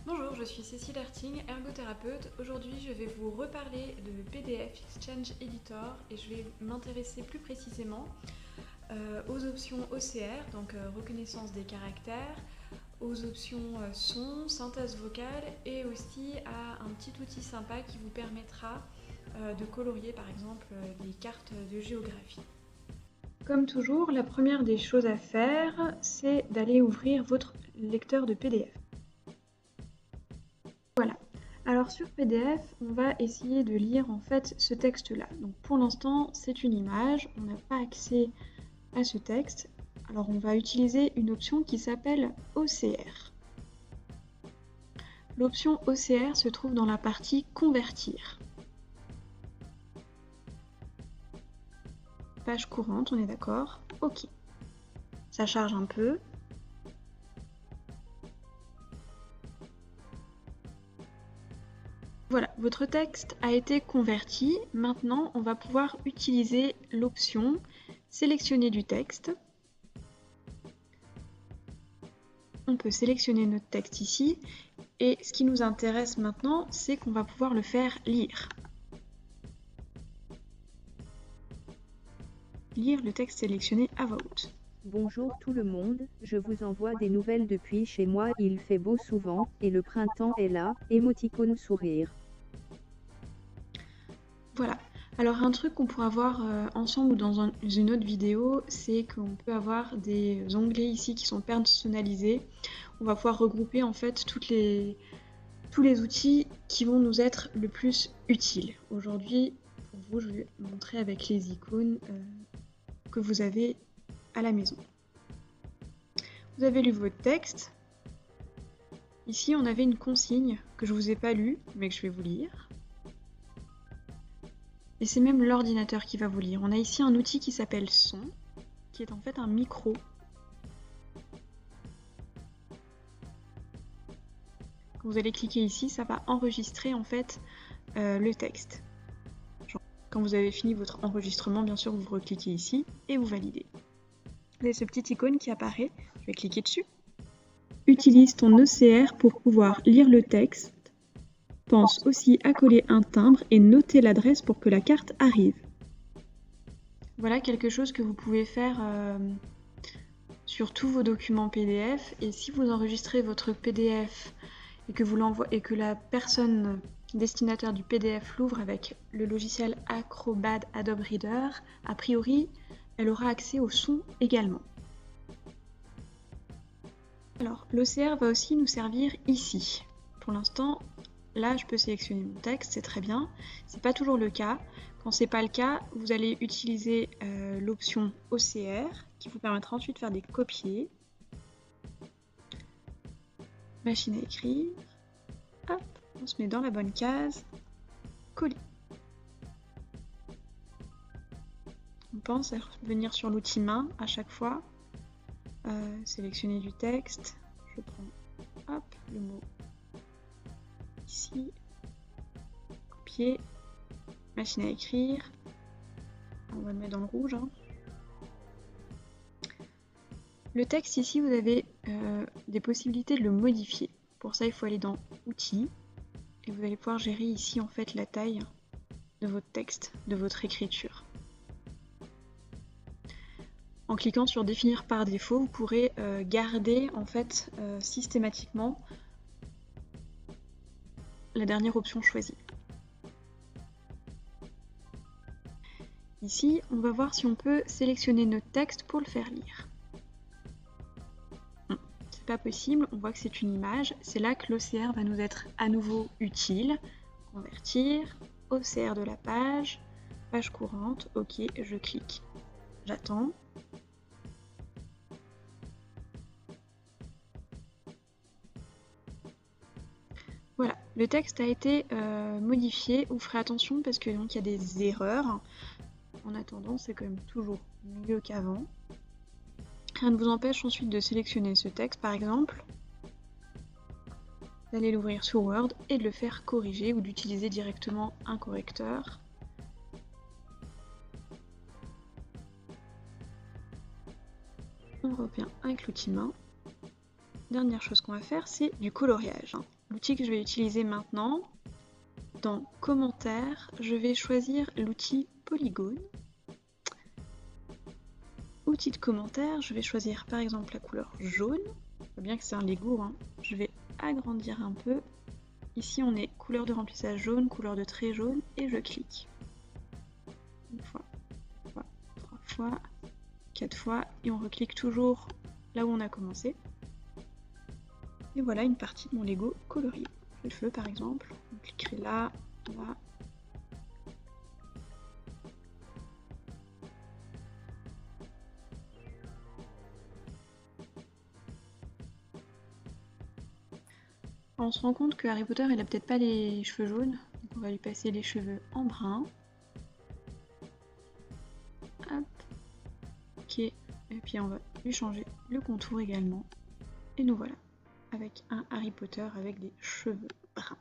Bonjour, je suis Cécile Herting, ergothérapeute. Aujourd'hui, je vais vous reparler de PDF Exchange Editor et je vais m'intéresser plus précisément aux options OCR, donc reconnaissance des caractères, aux options son, synthèse vocale et aussi à un petit outil sympa qui vous permettra de colorier par exemple des cartes de géographie. Comme toujours, la première des choses à faire, c'est d'aller ouvrir votre lecteur de PDF. Voilà. Alors sur PDF, on va essayer de lire en fait ce texte-là. Donc pour l'instant, c'est une image, on n'a pas accès à ce texte. Alors on va utiliser une option qui s'appelle OCR. L'option OCR se trouve dans la partie Convertir. Page courante, on est d'accord? OK. Ça charge un peu. Voilà, votre texte a été converti. Maintenant, on va pouvoir utiliser l'option Sélectionner du texte. On peut sélectionner notre texte ici. Et ce qui nous intéresse maintenant, c'est qu'on va pouvoir le faire lire. Lire le texte sélectionné à voix haute. Bonjour tout le monde, je vous envoie des nouvelles depuis chez moi, il fait beau souvent, et le printemps est là, émoticône sourire. Voilà. Alors un truc qu'on pourra voir ensemble ou dans une autre vidéo, c'est qu'on peut avoir des onglets ici qui sont personnalisés. On va pouvoir regrouper en fait tous les outils qui vont nous être le plus utiles. Aujourd'hui, pour vous, je vais vous montrer avec les icônes que vous avez à la maison. Vous avez lu votre texte. Ici, on avait une consigne que je ne vous ai pas lue, mais que je vais vous lire. Et c'est même l'ordinateur qui va vous lire. On a ici un outil qui s'appelle Son, qui est en fait un micro. Quand vous allez cliquer ici, ça va enregistrer en fait le texte. Quand vous avez fini votre enregistrement, bien sûr, vous recliquez ici et vous validez. Vous avez ce petit icône qui apparaît. Je vais cliquer dessus. Utilise ton OCR pour pouvoir lire le texte. Pense aussi à coller un timbre et noter l'adresse pour que la carte arrive. Voilà quelque chose que vous pouvez faire sur tous vos documents PDF. Et si vous enregistrez votre PDF et que la personne destinataire du PDF l'ouvre avec le logiciel Acrobat Adobe Reader, a priori, elle aura accès au son également. Alors, l'OCR va aussi nous servir ici. Pour l'instant, là, je peux sélectionner mon texte, c'est très bien. C'est pas toujours le cas. Quand c'est pas le cas, vous allez utiliser l'option OCR qui vous permettra ensuite de faire des copier. Machine à écrire. Hop, on se met dans la bonne case. Coller. On pense à revenir sur l'outil main à chaque fois. Sélectionner du texte. Je prends hop, le mot ici. Copier. Machine à écrire. On va le mettre dans le rouge. Le texte ici, vous avez des possibilités de le modifier. Pour ça, il faut aller dans Outils et vous allez pouvoir gérer ici en fait la taille de votre texte, de votre écriture. En cliquant sur Définir par défaut, vous pourrez garder en fait systématiquement la dernière option choisie. Ici, on va voir si on peut sélectionner notre texte pour le faire lire. C'est pas possible, on voit que c'est une image, c'est là que l'OCR va nous être à nouveau utile. Convertir, OCR de la page, page courante, ok, je clique, j'attends. Voilà, le texte a été modifié, vous ferez attention parce que donc il y a des erreurs. En attendant, c'est quand même toujours mieux qu'avant. Rien ne vous empêche ensuite de sélectionner ce texte par exemple, d'aller l'ouvrir sur Word et de le faire corriger ou d'utiliser directement un correcteur. On revient avec l'outil main. Dernière chose qu'on va faire, c'est du coloriage. l'outil que je vais utiliser maintenant, dans commentaires, je vais choisir l'outil polygone. Outil de commentaire, je vais choisir par exemple la couleur jaune. Je vois bien que c'est un Lego, hein. Je vais agrandir un peu. Ici on est couleur de remplissage jaune, couleur de trait jaune, et je clique. Une fois, 3 fois, 4 fois, et on reclique toujours là où on a commencé. Et voilà une partie de mon Lego colorié. Le feu par exemple, on cliquerait là, là. On se rend compte que Harry Potter il a peut-être pas les cheveux jaunes, donc on va lui passer les cheveux en brun. Hop. Ok, et puis on va lui changer le contour également. Et nous voilà, avec un Harry Potter avec des cheveux bruns.